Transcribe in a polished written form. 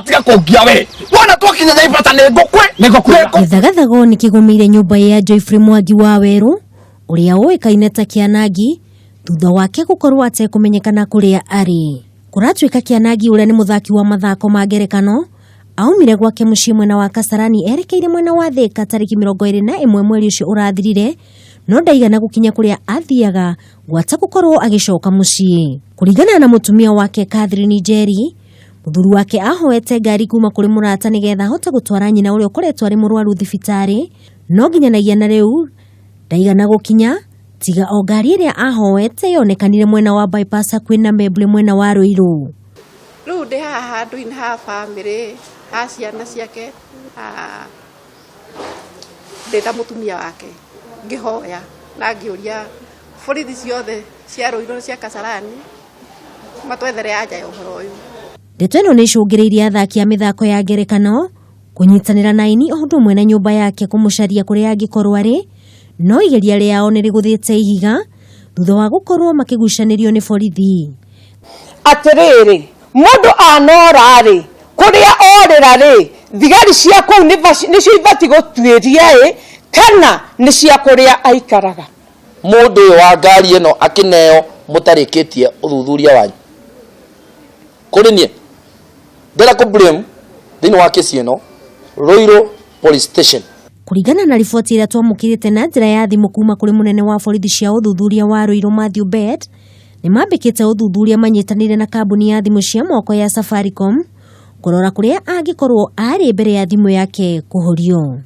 tiga kungia we wona twakinya Naivasha ni ngukwe Githagathago ni kigumire nyumba ya Joyfrey Mwangi wa Weru uria uikaine ta Kianangi thutha wake gukorwo atekumenyekana kuria ari. Kuratwika Kianangi uria ni muthaki wa mathako ma ngerekano aumire gwake mucii mwena wa Kasarani erekeire mwena wa Thika tariki 21 mweri ucio urathirire no ndaigana gukinya kuria athiaga gwata gukorwo agicoka mucii. Kuringana na mutumia wake Catherine Njeri, muthuri wake ahoete ngari kuma kuri murata nigetha hote gutwara nyina uria ukoretwo ari murwaru thibitari no nginyanagia na riu ndaigana gukinya tiga o ngari iria ahoete yonekanire mwena wa bypass kwina Meble mwena wa Ruiru. Riu ndi haha handu-ini ha family ha ciana ciake ndeta mutumia wake ngihoya na ngiuria borithi ciothe cia Ruiru cia Kasarani matwethere aja ya uhoro uyu. Ndeto ĩno nĩ icũngĩrĩirie athaki a mĩthako ya ngerekano kũnyitanĩra na aini o ũndũ ũmwe na nyũmba yake kũmũcaria kũrĩa angĩkorwo arĩ, no igeria rĩao nĩ rĩgũthĩte ihiga thutha wa gũkorwo makĩgucanĩrio nĩ borithi. Atĩrĩrĩ, mũndũ anora-rĩ, kũrĩa orĩra-rĩ, thigari cia kũu nĩcio ibati gũtuĩria kana nĩ cia kũrĩa aikaraga. Mũndũ ũyũ wa ngari ĩno akĩneo mũtarĩkĩtie ũthuthuria wanyu kũrĩ niĩ ndĩra ku blame thĩinĩ wa kesi ĩno Ruiru Police Station. Kuringana na riboti ĩrĩa twamũkĩrĩte na njĩra ya thimũ kuma kũrĩ mũnene wa borithi cia ũthuthuria wa Ruiru Matthew Bet, nĩ mambĩkĩte ũthuthuria manyitanĩire na kambuni ya thimũ cia moko ya Safaricom kũrora kũrĩa angĩkorwo arĩ mbere ya thimũ yake kũhorio.